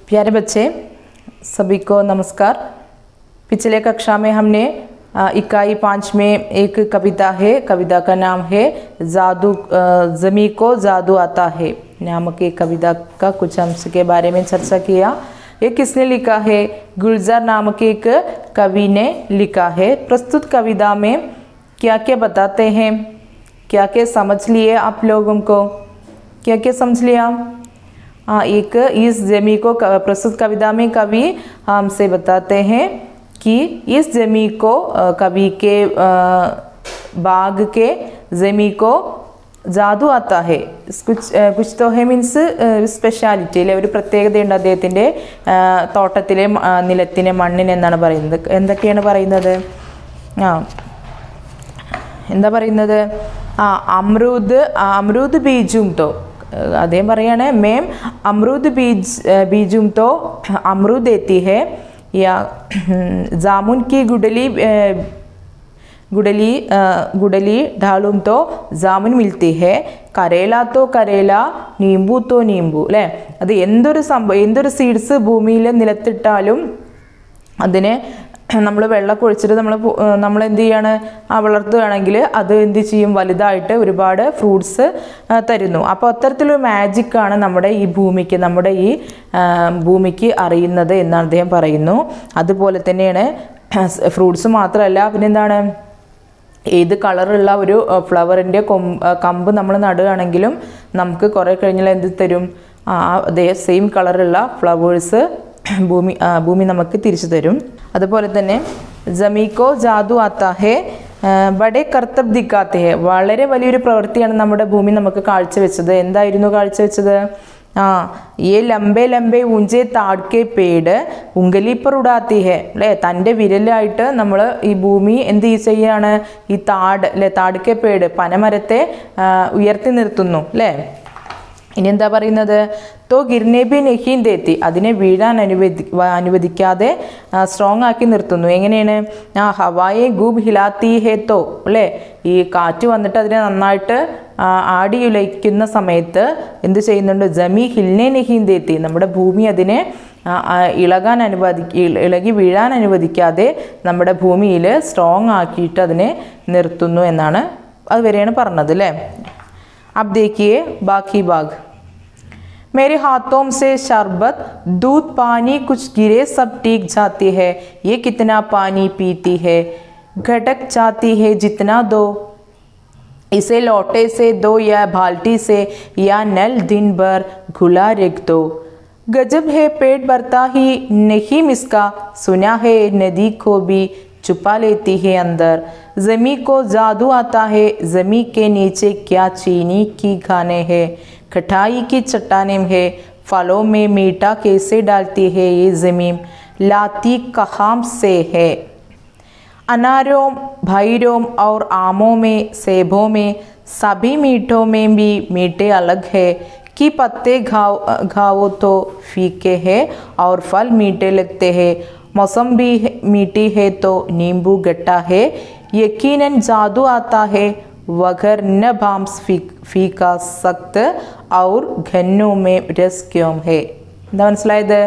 प्यारे बच्चे, सभी को नमस्कार। पिछले कक्षा में हमने इकाई 5 में एक कविता है, कविता का नाम है जादू ज़मी को जादू आता है नामक एक कविता का कुछ अंश के बारे में चर्चा किया। ये किसने लिखा है? गुलजार नामक एक कवि ने लिखा है। प्रस्तुत कविता में क्या क्या बताते हैं, क्या क्या समझ लिए आप लोगों को, क्या क्या समझ लिया? एक इस ज़मी को प्रस्तुत कविता में कवि हमसे बताते हैं कि इस ज़मी को कवि के बाग के ज़मी को जादू आता है। कुछ तो है मीन्स സ്പെഷ്യാലിറ്റി അല്ലെ, ഒരു പ്രത്യേകതയുണ്ട് അദ്ദേഹത്തിൻ്റെ തോട്ടത്തിലെ നിലത്തിനെ മണ്ണിന് എന്നാണ് പറയുന്നത്. എന്തൊക്കെയാണ് പറയുന്നത്? എന്താ പറയുന്നത്? അമൃത് ബീജും തോ അദ്ദേഹം പറയാണ് മേം अमरूद बीजुम तो अमरूद देती है, या जामुन की गुडली ढालूम तो जामुन मिलती है, करेला तो करेला नींबू तो नींबू അല്ലേ. അത് എന്തൊരു സീഡ്സ് ഭൂമിയിൽ നിലത്തിട്ടാലും അതിനെ നമ്മൾ വെള്ളം ഒഴിച്ചിട്ട് നമ്മൾ എന്ത് ചെയ്യാണ്, വളർത്തുകയാണെങ്കിൽ അത് എന്ത് ചെയ്യും, വലുതായിട്ട് ഒരുപാട് ഫ്രൂട്ട്സ് തരുന്നു. അപ്പോൾ അത്തരത്തിലൊരു മാജിക്കാണ് നമ്മുടെ ഈ ഭൂമിക്ക് അറിയുന്നത് എന്നാണ് അദ്ദേഹം പറയുന്നു. അതുപോലെ തന്നെയാണ് ഫ്രൂട്ട്സ് മാത്രമല്ല, പിന്നെന്താണ്, ഏത് കളറുള്ള ഒരു ഫ്ലവറിൻ്റെ കമ്പ് നമ്മൾ നടുകയാണെങ്കിലും നമുക്ക് കുറേ കഴിഞ്ഞാൽ എന്ത് തരും, അതേ സെയിം കളറുള്ള ഫ്ലവേഴ്സ് ഭൂമി നമുക്ക് തിരിച്ചു തരും. അതുപോലെ തന്നെ ज़मी को जादू आता है, बड़े कर्तव्य दिखाते हैं. വളരെ വലിയൊരു പ്രവൃത്തിയാണ് നമ്മുടെ ഭൂമി നമുക്ക് കാഴ്ചവെച്ചത്. എന്തായിരുന്നു കാഴ്ചവെച്ചത്? ये लंबे लंबे ऊंचे ताड़ के पेड़ उंगली पर उड़ाती है അല്ലേ. തൻ്റെ വിരലായിട്ട് നമ്മൾ ഈ ഭൂമി എന്ത് ചെയ്യാണ്, ഈ താട് കെ പേട് പനമരത്തെ ഉയർത്തി നിർത്തുന്നു അല്ലേ. ഇനി എന്താ പറയുന്നത്? തോ ഗിർനെ ബി നഹീൻ ദേത്തി, അതിനെ വീഴാൻ അനുവദിക്കാതെ സ്ട്രോങ് ആക്കി നിർത്തുന്നു. എങ്ങനെയാണ്? ഹവായെ ഗൂബ് ഹിലാത്തി ഹേ തോ അല്ലേ, ഈ കാറ്റ് വന്നിട്ട് അതിനെ നന്നായിട്ട് ആടിയുലയ്ക്കുന്ന സമയത്ത് എന്ത് ചെയ്യുന്നുണ്ട്? ജമി ഹിൽനെ നഹീൻ ദേത്തി, നമ്മുടെ ഭൂമി അതിനെ ഇളകി വീഴാൻ അനുവദിക്കാതെ നമ്മുടെ ഭൂമിയിൽ സ്ട്രോങ് ആക്കിയിട്ട് അതിനെ നിർത്തുന്നു എന്നാണ്, അതുവരെയാണ് പറഞ്ഞത് അല്ലേ. अब देखिए बाकी भाग. मेरे हाथों से शरबत दूध पानी कुछ गिरे सब टीक जाती है, ये कितना पानी पीती है, घटक जाती है जितना दो, इसे लोटे से दो या बाल्टी से, या नल दिन भर घुला रख दो. गजब है पेट भरता ही नहीं इसका, सुना है नदी को भी छुपा लेती है अंदर. ज़मी को जादू आता है, ज़मी के नीचे क्या चीनी की खाने हैं, खटाई की चट्टानें है, फलों में मीठा कैसे डालती है ये ज़मीन, लाती कहाँ से है. अनारों भैरों और आमों में सेबों में सभी मीठों में भी मीठे अलग है, कि पत्ते घावो तो फीके हैं और फल मीठे लगते हैं, मौसम्बी मीठी है तो नींबू गट्टा है, यकीनन जादू आता है वगर न बाम्स फीका सख्त और घन्नों में रस क्यों है. എന്താ മനസ്സിലായത്?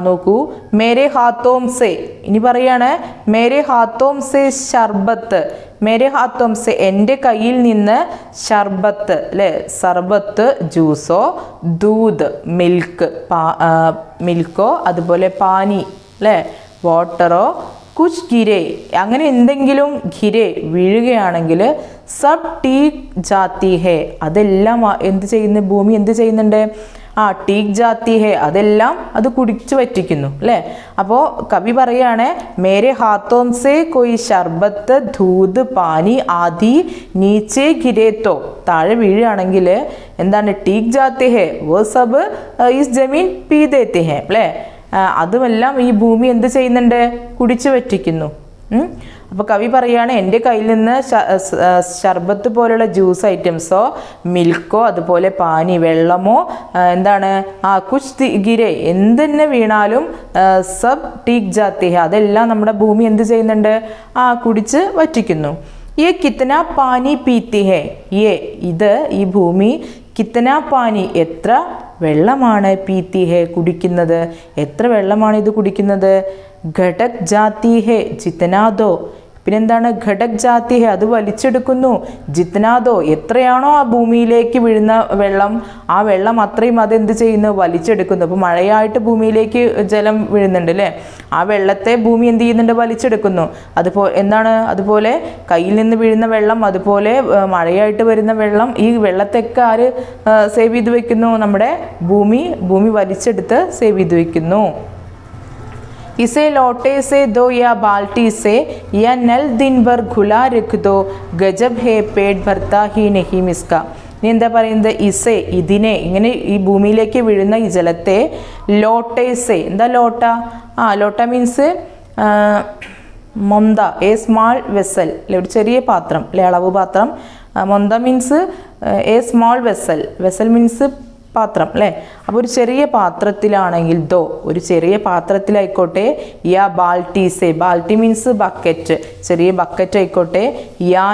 നോക്കൂ, മേരെ ഹാത്തോം സെ, ഇനി പറയാണ് മേരെ ഹാത്തോം സെ ഷർബത്ത്, മേരെ ഹാത്തോം സെ എൻ്റെ കയ്യിൽ നിന്ന് ഷർബത്ത് അല്ലേ, സർബത്ത് ജ്യൂസോ, ദൂത് മിൽക്കോ, അതുപോലെ പാനി അല്ലേ വാട്ടറോ, കുച്ച് ഗിരെ അങ്ങനെ എന്തെങ്കിലും ഗിരെ വീഴുകയാണെങ്കിൽ സബ് ടീക് ജാത്തി ഹേ, അതെല്ലാം എന്ത് ചെയ്യുന്നു, ഭൂമി എന്ത് ചെയ്യുന്നുണ്ട്? ടീക് ജാത്തി ഹേ, അതെല്ലാം അത് കുടിച്ചു വറ്റിക്കുന്നു അല്ലേ. അപ്പോൾ കവി പറയാണ് മേരെ ഹാത്തോം സേ കൊയ് ശർബത്ത് ദൂത് പാനി ആദി നീച്ചെ ഗിരേത്തോ, താഴെ വീഴുകയാണെങ്കിൽ എന്താണ്? ടീക് ജാത്തി ഹേ വോ സബ് ഇസ് ജമീൻ പീ ദേത്തെ ഹേ അല്ലേ. അതുമെല്ലാം ഈ ഭൂമി എന്ത് ചെയ്യുന്നുണ്ട്? കുടിച്ചു വറ്റിക്കുന്നു. അപ്പോൾ കവി പറയാണ് എൻ്റെ കയ്യിൽ നിന്ന് ശർബത്ത് പോലുള്ള ജ്യൂസ് ഐറ്റംസോ, മിൽക്കോ, അതുപോലെ പാനി വെള്ളമോ, എന്താണ് കുച്ച് ഗിരെ എന്തെന്നെ വീണാലും സബ് ടീക് ജാത്തി ഹെ, അതെല്ലാം നമ്മുടെ ഭൂമി എന്ത് ചെയ്യുന്നുണ്ട്? കുടിച്ച് വറ്റിക്കുന്നു. ये कितना पानी पीती है, ये ഇത് ഈ ഭൂമി കിത്തന പാനി എത്ര വെള്ളമാണ് പീത്തി ഹെ കുടിക്കുന്നത്, എത്ര വെള്ളമാണ് ഇത് കുടിക്കുന്നത്. ഘടക് ജാതി ഹെ ജിത്തനാദോ, പിന്നെന്താണ് ഘടക് ജാതി ഹെ അത് വലിച്ചെടുക്കുന്നു. ജിത്തനാദോ എത്രയാണോ ആ ഭൂമിയിലേക്ക് വീഴുന്ന വെള്ളം, ആ വെള്ളം അത്രയും അതെന്ത് ചെയ്യുന്നു, വലിച്ചെടുക്കുന്നു. അപ്പോൾ മഴയായിട്ട് ഭൂമിയിലേക്ക് ജലം വീഴുന്നുണ്ട് അല്ലേ, ആ വെള്ളത്തെ ഭൂമി എന്ത് ചെയ്യുന്നുണ്ട്, വലിച്ചെടുക്കുന്നു. അതുപോലെ കയ്യിൽ നിന്ന് വീഴുന്ന വെള്ളം, അതുപോലെ മഴയായിട്ട് വരുന്ന വെള്ളം, ഈ വെള്ളത്തെയൊക്കെ ആര് സേവ് ചെയ്ത് വെക്കുന്നു, നമ്മുടെ ഭൂമി വലിച്ചെടുത്ത് സേവ് ചെയ്ത് വെക്കുന്നു. इसे लोटे से दो या बाल्टी से या नल दिन भर खुला रख दो, गजब है पेट भरता ही नहीं इसका. ഇനി എന്താ പറയുന്നത്, ഇസെ ഇതിനെ, ഇങ്ങനെ ഈ ഭൂമിയിലേക്ക് വീഴുന്ന ഈ ജലത്തെ ലോട്ടേസെ, എന്താ ലോട്ട, ലോട്ട മീൻസ് മൊന്ത, എ സ്മാൾ വെസൽ അല്ലെ, ഒരു ചെറിയ പാത്രം അല്ലെ, അളവ് പാത്രം. മൊന്ത means a small vessel means പാത്രം അല്ലേ. അപ്പോൾ ഒരു ചെറിയ പാത്രത്തിലാണെങ്കിൽ ഒരു ചെറിയ പാത്രത്തിലായിക്കോട്ടെ, യാ ബാൾട്ടീസെ, ബാൾട്ടി മീൻസ് ബക്കറ്റ്, ചെറിയ ബക്കറ്റ് ആയിക്കോട്ടെ. യാ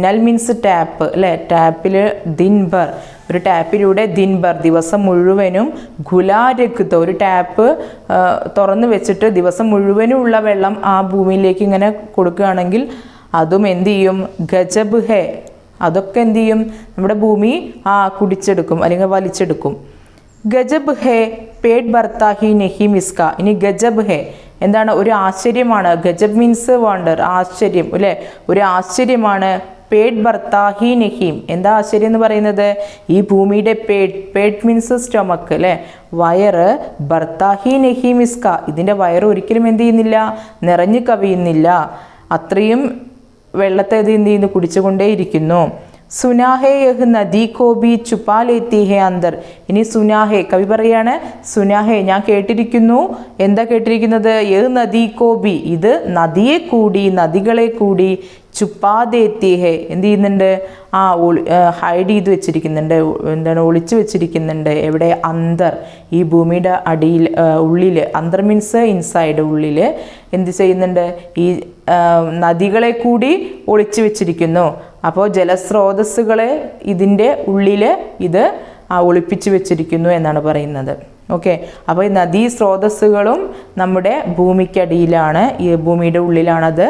നൽ മീൻസ് ടാപ്പ് അല്ലേ, ടാപ്പിൽ ദിൻഭർ, ഒരു ടാപ്പിലൂടെ ദിൻഭർ ദിവസം മുഴുവനും, ഖുലാരക്ത ഒരു ടാപ്പ് തുറന്നു വെച്ചിട്ട് ദിവസം മുഴുവനും ഉള്ള വെള്ളം ആ ഭൂമിയിലേക്ക് ഇങ്ങനെ കൊടുക്കുകയാണെങ്കിൽ അതും എന്ത് ചെയ്യും, ഗജബ് ഹെ, അതൊക്കെ എന്ത് ചെയ്യും, നമ്മുടെ ഭൂമി കുടിച്ചെടുക്കും അല്ലെങ്കിൽ വലിച്ചെടുക്കും. ഗജബ് ഹെ പേട് ഭർത്താ ഹി നെഹി മിസ്ക. ഇനി ഗജബ് ഹെ എന്താണ്, ഒരു ആശ്ചര്യമാണ്. ഗജബ് മീൻസ് വണ്ടർ, ആശ്ചര്യം അല്ലേ, ഒരു ആശ്ചര്യമാണ്. പേട് ഭർത്താ ഹി നെഹീം, എന്താ ആശ്ചര്യം എന്ന് പറയുന്നത്, ഈ ഭൂമിയുടെ പേട് മീൻസ് സ്റ്റൊമക്ക് അല്ലേ, വയറ്. ഭർത്താ ഹി നെഹി മിസ്ക, ഇതിൻ്റെ വയറ് ഒരിക്കലും എന്ത് ചെയ്യുന്നില്ല, നിറഞ്ഞു കവിയുന്നില്ല, അത്രയും വെള്ളത്തെ ഇത് എന്ത് ചെയ്യുന്നു, കുടിച്ചുകൊണ്ടേയിരിക്കുന്നു. സുനാഹെ യഹ് നദി കോബി ചുപ്പാ ലേത്തി ഹെ അന്തർ. ഇനി സുനാഹെ, കവി പറയാണ്, സുനാഹെ ഞാൻ കേട്ടിരിക്കുന്നു, എന്താ കേട്ടിരിക്കുന്നത്, യഹ് നദി കോബി ഇത് നദികളെ കൂടി ചുപ്പാദേത്തി ഹെ എന്ത് ചെയ്യുന്നുണ്ട്, ഹൈഡ് ചെയ്ത് വെച്ചിരിക്കുന്നുണ്ട്, എന്താണ് ഒളിച്ചു വെച്ചിരിക്കുന്നുണ്ട്. എവിടെ, അന്തർ, ഈ ഭൂമിയുടെ അടിയിൽ, ഉള്ളിൽ. അന്തർ മീൻസ് ഇൻസൈഡ്, ഉള്ളിൽ എന്ത് ചെയ്യുന്നുണ്ട്, ഈ നദികളെ കൂടി ഒളിച്ചു വെച്ചിരിക്കുന്നു. അപ്പോൾ ജലസ്രോതസ്സുകളെ ഇതിൻ്റെ ഉള്ളിൽ ഇത് ഒളിപ്പിച്ചു വെച്ചിരിക്കുന്നു എന്നാണ് പറയുന്നത്. ഓക്കെ, അപ്പോൾ ഈ നദീ സ്രോതസ്സുകളും നമ്മുടെ ഭൂമിക്കടിയിലാണ്, ഈ ഭൂമിയുടെ ഉള്ളിലാണത്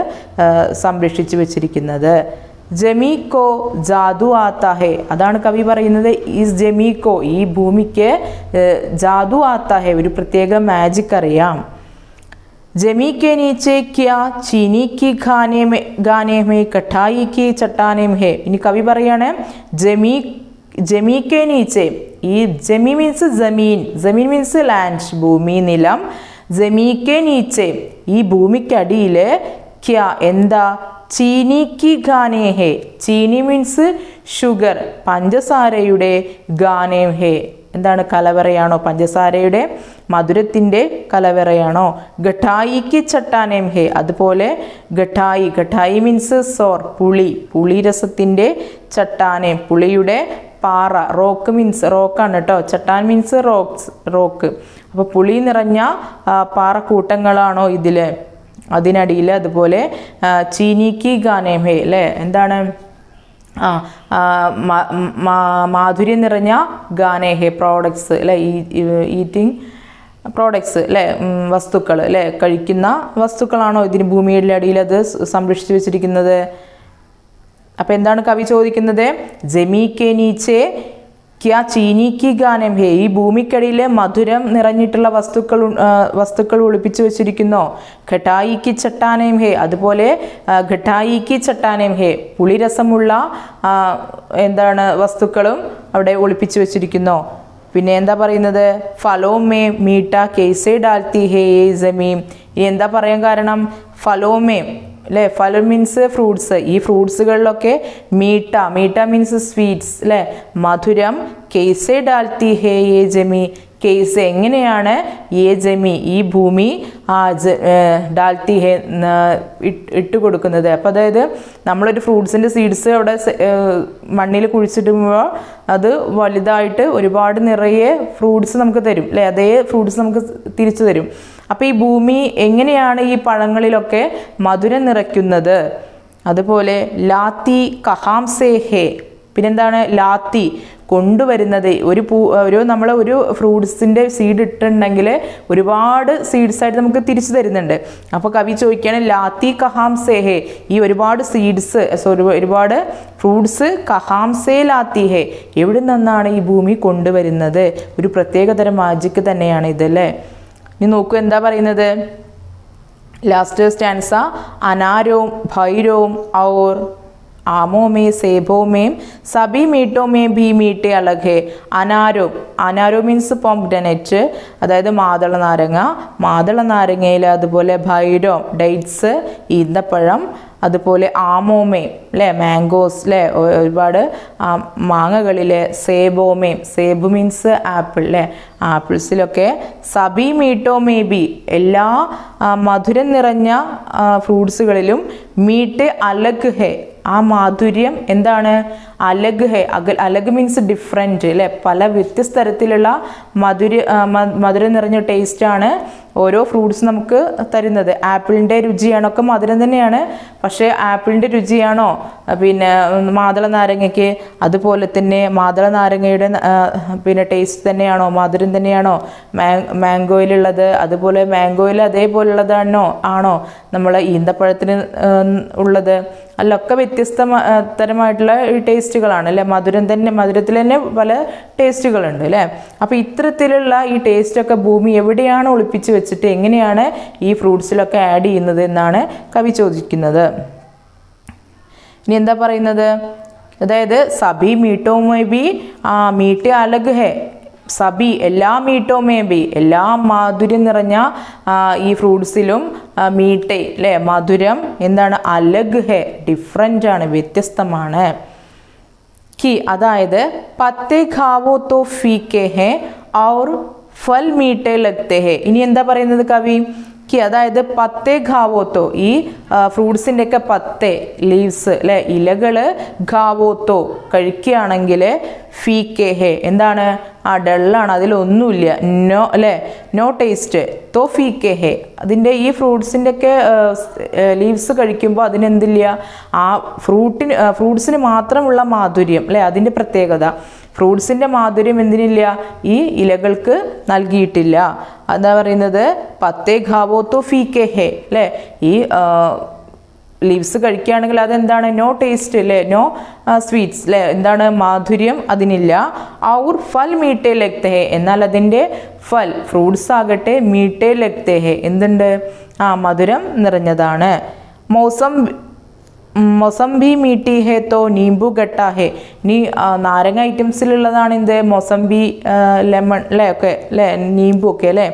സംരക്ഷിച്ചു വെച്ചിരിക്കുന്നത്. ജമീക്കോ ജാദു ആത്താഹെ, അതാണ് കവി പറയുന്നത്. ഈ ജമീക്കോ, ഈ ഭൂമിക്ക് ജാദു ആത്താഹെ, ഒരു പ്രത്യേക മാജിക് അറിയാം. जमी के नीचे क्या चीनी की गाने में कठाई की चट्टाने में है. ഇനി കവി പറയാണ് ജമീ കെ നീച്ചെ, ഈ ജമീ മീൻസ് ജമീൻ മീൻസ് ലാൻഡ്, ഭൂമി, നിലം. ജമീ കെ നീച്ചെ ഈ ഭൂമിക്കടിയിൽ ക്യാ എന്താ, ചീനി കി ഗാനേ ഹേ, ചീനി മീൻസ് ഷുഗർ, പഞ്ചസാരയുടെ ഗാനേ ഹേ എന്താണ്, കലവറയാണോ, പഞ്ചസാരയുടെ മധുരത്തിൻ്റെ കലവറയാണോ. ഗഠായിക്ക് ചട്ടാനേം ഹേ, അതുപോലെ ഗഠായി മീൻസ് സോർ, പുളി രസത്തിൻ്റെ ചട്ടാനേം, പുളിയുടെ പാറ, റോക്ക് മീൻസ് റോക്കാണ് കേട്ടോ, ചട്ടാൻ മീൻസ് റോക്ക്. അപ്പോൾ പുളി നിറഞ്ഞ പാറക്കൂട്ടങ്ങളാണോ ഇതിൽ, അതിനടിയിൽ. അതുപോലെ ചീനിക്ക് ഗാനേം ഹേ അല്ലേ, എന്താണ്, മാധുര്യം നിറഞ്ഞ ഗാനേഹെ പ്രോഡക്ട്സ് അല്ലേ, ഈറ്റിംഗ് പ്രോഡക്ട്സ് അല്ലേ, വസ്തുക്കൾ അല്ലേ, കഴിക്കുന്ന വസ്തുക്കളാണോ ഇതിന് ഭൂമിയുടെ അടിയിൽ അത് സംരക്ഷിച്ചു വെച്ചിരിക്കുന്നത്. അപ്പം എന്താണ് കവി ചോദിക്കുന്നത്, ജമീ കെ നീച്ചെ ക്യാ ചീനി കി ഗാനം ഹേ, ഈ ഭൂമിക്കടിയിൽ മധുരം നിറഞ്ഞിട്ടുള്ള വസ്തുക്കൾ ഒളിപ്പിച്ചു വെച്ചിരിക്കുന്നോ. ഘട്ടായിക്ക് ചട്ടാനേം ഹേ, അതുപോലെ ഘട്ടായിക്ക് ചട്ടാനേം ഹേ, പുളിരസമുള്ള എന്താണ് വസ്തുക്കളും അവിടെ ഒളിപ്പിച്ചു വെച്ചിരിക്കുന്നോ. പിന്നെ എന്താ പറയുന്നത്, ഫലോ മേ മീട്ട കേസേ ഡാൽത്തി ഹേ യേ ജമീൻ. ഇനി എന്താ പറയാൻ കാരണം, ഫലോമേ അല്ലേ, ഫലം മീൻസ് ഫ്രൂട്ട്സ്, ഈ ഫ്രൂട്ട്സുകളിലൊക്കെ മീട്ട മീൻസ് സ്വീറ്റ്സ് അല്ലേ, മധുരം. കേസേ ഡാൽത്തി ഹേ യേ ജമീ, കേസ് എങ്ങനെയാണ്, യേ ജമീ ഈ ഭൂമി ഡാൽത്തി ഹേ ഇട്ട് കൊടുക്കുന്നത്. അപ്പോൾ അതായത് നമ്മളൊരു ഫ്രൂട്ട്സിൻ്റെ സീഡ്സ് അവിടെ മണ്ണിൽ കുഴിച്ചിടുമ്പോൾ അത് വലുതായിട്ട് ഒരുപാട് നിറയെ ഫ്രൂട്ട്സ് നമുക്ക് തരും അല്ലേ, അതേ ഫ്രൂട്ട്സ് നമുക്ക് തിരിച്ചു തരും. അപ്പോൾ ഈ ഭൂമി എങ്ങനെയാണ് ഈ പഴങ്ങളിലൊക്കെ മധുരം നിറയ്ക്കുന്നത്. അതുപോലെ ലാത്തി കഹാം സേ ഹേ, പിന്നെന്താണ് ലാത്തി കൊണ്ടുവരുന്നത്. ഒരു നമ്മൾ ഒരു ഫ്രൂട്ട്സിൻ്റെ സീഡ് ഇട്ടിട്ടുണ്ടെങ്കിൽ ഒരുപാട് സീഡ്സായിട്ട് നമുക്ക് തിരിച്ചു തരുന്നുണ്ട്. അപ്പോൾ കവി ചോദിക്കുകയാണ് ലാത്തി കഹാം സേ ഹേ, ഈ ഒരുപാട് സീഡ്സ് ഒരുപാട് ഫ്രൂട്ട്സ് കഹാം സേ ലാത്തി ഹേ, എവിടെ നിന്നാണ് ഈ ഭൂമി കൊണ്ടുവരുന്നത്? ഒരു പ്രത്യേകതരം മാജിക് തന്നെയാണ് ഇതല്ലേ. ഇനി നോക്കൂ എന്താ പറയുന്നത്. लास्ट स्टैंसा अनारों भैरों और आमों में सेबों में सभी मीठों में भी मीठे अलग है. അനാരോ മീൻസ് പോംഗ്രനേറ്റ്, അതായത് മാതള നാരങ്ങയിൽ, അതുപോലെ ഭൈരോം ഡേറ്റ്സ് ഈന്തപ്പഴം, അതുപോലെ ആമോമേം അല്ലേ മാംഗോസ് അല്ലേ ഒരുപാട് മാങ്ങകളിലെ സേബോമേം, സേബ് മീൻസ് ആപ്പിൾ അല്ലേ ആപ്പിൾസിലൊക്കെ സബി മീട്ടോ മേ ബി എല്ലാ മധുരം നിറഞ്ഞ ഫ്രൂട്ട്സുകളിലും മീട്ട് അലഗ് ഹെ, ആ മാധുര്യം എന്താണ് അലഗ് ഹെ. അലഗ് മീൻസ് ഡിഫറെൻറ്റ് അല്ലേ, പല വ്യത്യസ്ത തരത്തിലുള്ള മധുരം നിറഞ്ഞ ടേസ്റ്റാണ് ഓരോ ഫ്രൂട്ട്സ് നമുക്ക് തരുന്നത്. ആപ്പിളിൻ്റെ രുചിയാണൊക്കെ മധുരം തന്നെയാണ്, പക്ഷേ ആപ്പിളിൻ്റെ രുചിയാണോ പിന്നെ മാതള നാരങ്ങയ്ക്ക്? അതുപോലെ തന്നെ മാതള നാരങ്ങയുടെ പിന്നെ ടേസ്റ്റ് തന്നെയാണോ, മധുരം തന്നെയാണോ മാംഗോയിലുള്ളത്? അതുപോലെ മാംഗോയിൽ അതേപോലുള്ളതാണോ നമ്മൾ ഈന്തപ്പഴത്തിന് ഉള്ളത്? അല്ലൊക്കെ വ്യത്യസ്ത തരമായിട്ടുള്ള ടേസ്റ്റുകളാണ് അല്ലേ. മധുരത്തിൽ തന്നെ പല ടേസ്റ്റുകളുണ്ട് അല്ലേ. അപ്പോൾ ഇത്തരത്തിലുള്ള ഈ ടേസ്റ്റൊക്കെ ഭൂമി എവിടെയാണ് ഒളിപ്പിച്ച് വെച്ചിട്ട് എങ്ങനെയാണ് ഈ ഫ്രൂട്ട്സിലൊക്കെ ആഡ് ചെയ്യുന്നത് എന്നാണ് കവി ചോദിക്കുന്നത്. ഇനി എന്താ പറയുന്നത്, അതായത് സബി മീട്ടോ മേ ബി മീട്ട് അലഗ് ഹെ, സബി എല്ലാ മീട്ടോ മേ ബി എല്ലാ മാധുര്യം നിറഞ്ഞ ഈ ഫ്രൂട്ട്സിലും മീട്ടെ അല്ലേ മധുരം എന്താണ് അലഗ് ഹെ ഡിഫറൻ്റ് ആണ്, വ്യത്യസ്തമാണ്. കി അതായത് പത്തേ ഖാവോ തോ ഫീക്കെ ഹെ ഔർ ഫൽ മീട്ടെ ലഗ്തെ ഹെ. ഇനി എന്താ പറയുന്നത് കവി? കി അതായത് പത്തേ ഖാവോത്തോ, ഈ ഫ്രൂട്ട്സിൻ്റെയൊക്കെ പത്തേ ലീവ്സ് അല്ലെ ഇലകൾ ഖാവോത്തോ കഴിക്കുകയാണെങ്കിൽ ഫീക്കെ ഹെ എന്താണ് ഡള്ളാണ്, അതിലൊന്നുമില്ല, നോ അല്ലേ നോ ടേസ്റ്റ്. തോ ഫീക്കെ ഹെ അതിൻ്റെ ഈ ഫ്രൂട്ട്സിൻ്റെയൊക്കെ ലീവ്സ് കഴിക്കുമ്പോൾ അതിനെന്തില്ല, ആ ഫ്രൂട്ട്സിന് മാത്രമുള്ള മാധുര്യം അല്ലേ അതിൻ്റെ പ്രത്യേകത. ഫ്രൂട്ട്സിൻ്റെ മാധുര്യം എന്തിനില്ല, ഈ ഇലകൾക്ക് നൽകിയിട്ടില്ല. എന്താ പറയുന്നത് പത്തേ ഖാവോത്തോ ഫീക്കെ ഹെ അല്ലേ, ഈ ലീവ്സ് കഴിക്കുകയാണെങ്കിൽ അതെന്താണ് നോ ടേസ്റ്റ് അല്ലേ, നോ സ്വീറ്റ്സ് അല്ലേ, എന്താണ് മാധുര്യം അതിനില്ല. ഔർ ഫൽ മീട്ടെ ലഗ്തെ ഹെ, എന്നാൽ അതിൻ്റെ ഫൽ ഫ്രൂട്ട്സ് ആകട്ടെ മീട്ടെ ലഗ്തെ ഹെ എന്തുണ്ട് മധുരം നിറഞ്ഞതാണ്. മൊസംബി മീട്ടി ഹെ തോ നീമ്പു ഗട്ട ഹെ. ഇനി നാരങ്ങ ഐറ്റംസിലുള്ളതാണ് എന്ത് മൊസംബി ലെമൺ അല്ലേ ഒക്കെ അല്ലേ നീമ്പു ഒക്കെ അല്ലേ.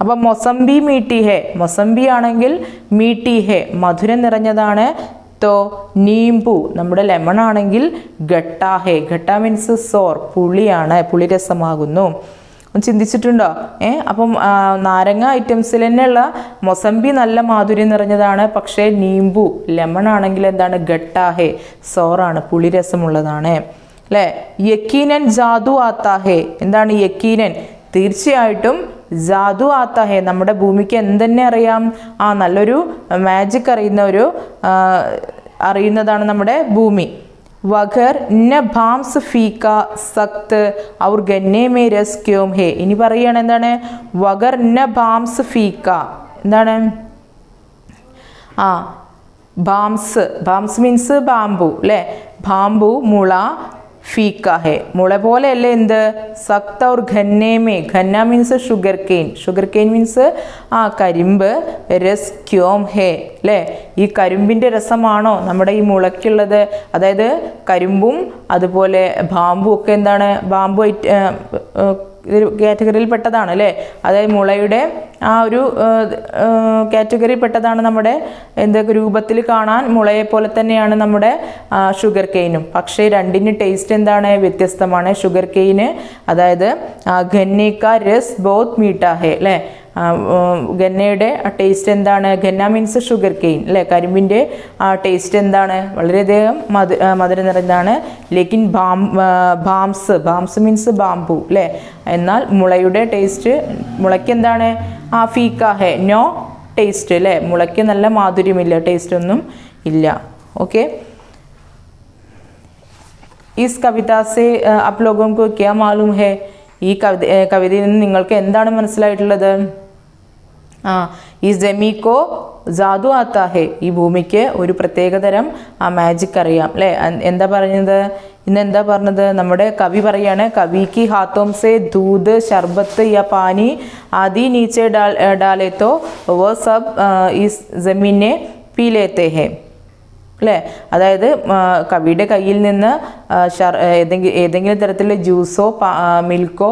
അപ്പം മൊസംബി മീട്ടി ഹെ, മൊസംബി ആണെങ്കിൽ മീട്ടി ഹെ മധുരം നിറഞ്ഞതാണ്. തോ നീമ്പു നമ്മുടെ ലെമൺ ആണെങ്കിൽ ഗട്ട ഹെ, ഗട്ട മീൻസ് സോർ പുളിയാണ്, പുളിരസമാകുന്നു. ചിന്തിച്ചിട്ടുണ്ടോ? അപ്പം നാരങ്ങ ഐറ്റംസിൽ തന്നെയുള്ള മൊസംബി നല്ല മാധുര്യം നിറഞ്ഞതാണ്, പക്ഷേ നീമ്പു ലെമൺ ആണെങ്കിൽ എന്താണ് ഗട്ടാഹേ സോറാണ്, പുളിരസമുള്ളതാണ് അല്ലേ. യക്കീനൻ ജാദു ആത്താഹേ, എന്താണ് യക്കീനൻ തീർച്ചയായിട്ടും ജാദു ആത്താഹേ നമ്മുടെ ഭൂമിക്ക് എന്തെന്നെ അറിയാം, നല്ലൊരു മാജിക് അറിയുന്നതാണ് നമ്മുടെ ഭൂമി. വഖർ ന ഭാംസ് ഫീക്ക സക്ത് ഔർ ഗന്നെ മേ രസ് ക്യോം ഹേ. ഇനി പറയുകയാണ് എന്താണ് വഖർ ന ഭാംസ് ഫീക്ക എന്താണ് ഭാംസ് മീൻസ് ബാമ്പു അല്ലേ, ബാമ്പു മുള ഫീക്ക ഹെ മുള പോലെയല്ലേ എന്ത് സക്ത ഔർ ഘന്നേമേ, ഘന്ന മീൻസ് ഷുഗർ കെയിൻ മീൻസ് കരിമ്പ്, രസ് ക്യോം ഹേ അല്ലേ ഈ കരിമ്പിൻ്റെ രസമാണോ നമ്മുടെ ഈ മുളയ്ക്കുള്ളത്? അതായത് കരിമ്പും അതുപോലെ ബാമ്പും ഒക്കെ എന്താണ് ബാമ്പു കാറ്റഗറിയിൽ പെട്ടതാണ് അല്ലേ, അതായത് മുളയുടെ ഒരു കാറ്റഗറിയിൽ പെട്ടതാണ് നമ്മുടെ എന്തൊക്കെ രൂപത്തിൽ കാണാൻ മുളയെ പോലെ തന്നെയാണ് നമ്മുടെ ഷുഗർ കെയിനും, പക്ഷേ രണ്ടിന് ടേസ്റ്റ് എന്താണ് വ്യത്യസ്തമാണ്. ഷുഗർ കെയിന് അതായത് ഗന്നേക്ക രസ് ബോത്ത് മീഠാ ഹേ അല്ലേ, ഗന്നയുടെ ടേസ്റ്റ് എന്താണ്, ഗന്ന മീൻസ് ഷുഗർ കെയിൻ അല്ലേ, കരിമ്പിൻ്റെ ടേസ്റ്റ് എന്താണ് വളരെയധികം മധുരം നിറഞ്ഞതാണ്. ലേക്കിൻ ഭാംസ് മീൻസ് ബാമ്പു അല്ലേ, എന്നാൽ മുളയുടെ ടേസ്റ്റ് മുളയ്ക്ക് എന്താണ് ഫീക്ക ഹേ നോ ടേസ്റ്റ് അല്ലേ, മുളയ്ക്ക് നല്ല മാധുര്യമില്ല, ടേസ്റ്റ് ഒന്നും ഇല്ല. ഓക്കെ, इस कविता से आप लोगों को क्या मालूम है? ഈ കവിതയിൽ നിന്ന് നിങ്ങൾക്ക് എന്താണ് മനസ്സിലായിട്ടുള്ളത്? ഈ ജമീക്കോ ജാദു ആത്താ ഹെ, ഈ ഭൂമിക്ക് ഒരു പ്രത്യേകതരം മാജിക് അറിയാം അല്ലേ? എന്താ പറഞ്ഞത്? ഇന്നെന്താ പറഞ്ഞത്? നമ്മുടെ കവി പറയാണ്, കവിക്ക് ഹാത്തോം സെ ദൂത് ശർബത്ത് യാ പാനി ആദി നീച്ചെ ഡാലെ തോ വോ സബ് ഇസ് ജമീനെ പീ ലേത്തെ ഹെ അല്ലേ? അതായത് കവിയുടെ കയ്യിൽ നിന്ന് ഏതെങ്കിലും തരത്തിലുള്ള ജ്യൂസോ മിൽക്കോ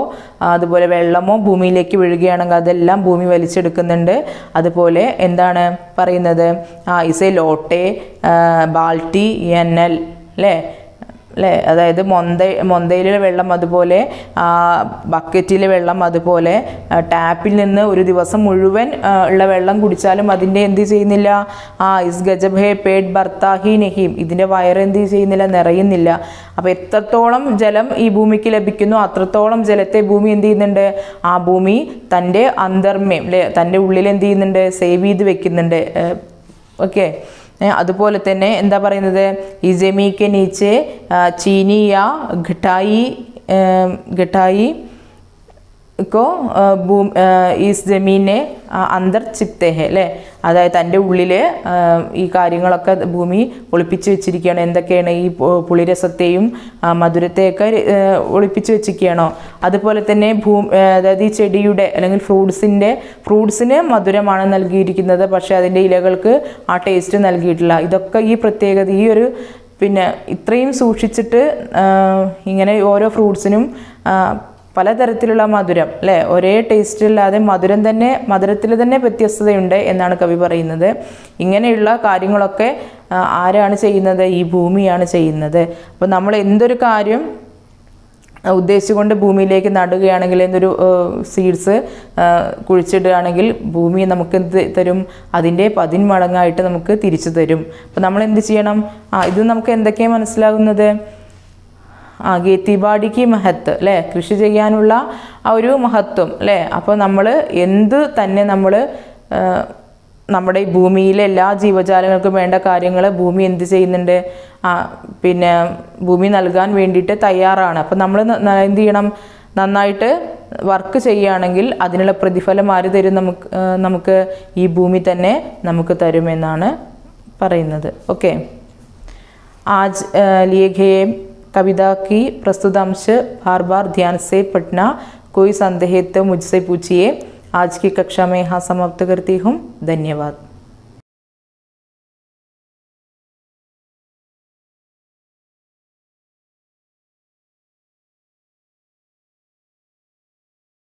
അതുപോലെ വെള്ളമോ ഭൂമിയിലേക്ക് വീഴുകയാണെങ്കിൽ അതെല്ലാം ഭൂമി വലിച്ചെടുക്കുന്നുണ്ട്. അതുപോലെ എന്താണ് പറയുന്നത്? ഇസെ ലോട്ടെ ബാൾട്ടി എനൽ അല്ലേ? അതായത് മൊന്തയിലെ വെള്ളം, അതുപോലെ ബക്കറ്റിലെ വെള്ളം, അതുപോലെ ടാപ്പിൽ നിന്ന് ഒരു ദിവസം മുഴുവൻ ഉള്ള വെള്ളം കുടിച്ചാലും അതിൻ്റെ എന്ത് ചെയ്യുന്നില്ല? ഇസ് ഗജബ് ഹേ പേട്ട് ബർത്താഹി നെഹീം, ഇതിൻ്റെ വയറ് എന്ത് ചെയ്യുന്നില്ല? നിറയുന്നില്ല. അപ്പോൾ എത്രത്തോളം ജലം ഈ ഭൂമിക്ക് ലഭിക്കുന്നു അത്രത്തോളം ജലത്തെ ഭൂമി എന്ത് ചെയ്യുന്നുണ്ട്? ആ ഭൂമി തൻ്റെ അന്തർമ്യം അല്ലേ, തൻ്റെ ഉള്ളിൽ എന്ത് ചെയ്യുന്നുണ്ട്? സേവ് ചെയ്ത് വെക്കുന്നുണ്ട്. ഓക്കെ. അതുപോലെ തന്നെ എന്താ പറയുന്നത്? ഈ ജമീക്ക് നീച്ചെ ചീനി യാ ഘട്ടായി को इस जमीने अंदर चिपते हैं അല്ലേ? അതായത് തൻ്റെ ഉള്ളിൽ ഈ കാര്യങ്ങളൊക്കെ ഭൂമി ഒളിപ്പിച്ച് വെച്ചിരിക്കുകയാണ്. എന്തൊക്കെയാണ്? ഈ പുളിരസത്തെയും മധുരത്തെയൊക്കെ ഒളിപ്പിച്ച് വെച്ചിരിക്കുകയാണോ? അതുപോലെ തന്നെ അതായത് ഈ ചെടിയുടെ അല്ലെങ്കിൽ ഫ്രൂട്ട്സിന് മധുരമാണ് നൽകിയിരിക്കുന്നത്, പക്ഷേ അതിൻ്റെ ഇലകൾക്ക് ആ ടേസ്റ്റ് നൽകിയിട്ടില്ല. ഇതൊക്കെ ഈ പ്രത്യേകത, ഈ ഒരു ഇത്രയും സൂക്ഷിച്ചിട്ട് ഇങ്ങനെ ഓരോ ഫ്രൂട്ട്സിനും പലതരത്തിലുള്ള മധുരം അല്ലേ? ഒരേ ടേസ്റ്റ് ഇല്ലാതെ മധുരത്തിൽ തന്നെ വ്യത്യസ്തതയുണ്ട് എന്നാണ് കവി പറയുന്നത്. ഇങ്ങനെയുള്ള കാര്യങ്ങളൊക്കെ ആരാണ് ചെയ്യുന്നത്? ഈ ഭൂമിയാണ് ചെയ്യുന്നത്. അപ്പോൾ നമ്മൾ എന്തൊരു കാര്യം ഉദ്ദേശിച്ചുകൊണ്ട് ഭൂമിയിലേക്ക് നടുകയാണെങ്കിൽ, എന്തൊരു സീഡ്സ് കുഴിച്ചിടുകയാണെങ്കിൽ ഭൂമി നമുക്ക് എന്ത് തരും? അതിൻ്റെ 10 മടങ്ങായിട്ട് നമുക്ക് തിരിച്ചു തരും. അപ്പോൾ നമ്മൾ എന്ത് ചെയ്യണം? ഇത് നമുക്ക് എന്തൊക്കെയാണ് മനസ്സിലാകുന്നത്? ഗേത്തിബാടിക്ക് മഹത്വം അല്ലേ? കൃഷി ചെയ്യാനുള്ള ആ ഒരു മഹത്വം അല്ലേ? അപ്പോൾ നമ്മൾ എന്ത് തന്നെ നമ്മുടെ ഈ ഭൂമിയിലെ എല്ലാ ജീവജാലങ്ങൾക്കും വേണ്ട കാര്യങ്ങൾ ഭൂമി എന്ത് ചെയ്യുന്നുണ്ട്? ഭൂമി നൽകാൻ വേണ്ടിയിട്ട് തയ്യാറാണ്. അപ്പോൾ നമ്മൾ എന്ത് ചെയ്യണം? നന്നായിട്ട് വർക്ക് ചെയ്യുകയാണെങ്കിൽ അതിനുള്ള പ്രതിഫലം ആര് തരും? നമുക്ക് ഈ ഭൂമി തന്നെ നമുക്ക് തരുമെന്നാണ് പറയുന്നത്. ഓക്കെ. ആജ് ലിയേ ഗയേ कविता की प्रस्तुतांश बार बार ध्यान से पढ़ना। कोई संदेह तो मुझसे पूछिए। आज की कक्षा में यहाँ समाप्त करती हूँ। धन्यवाद।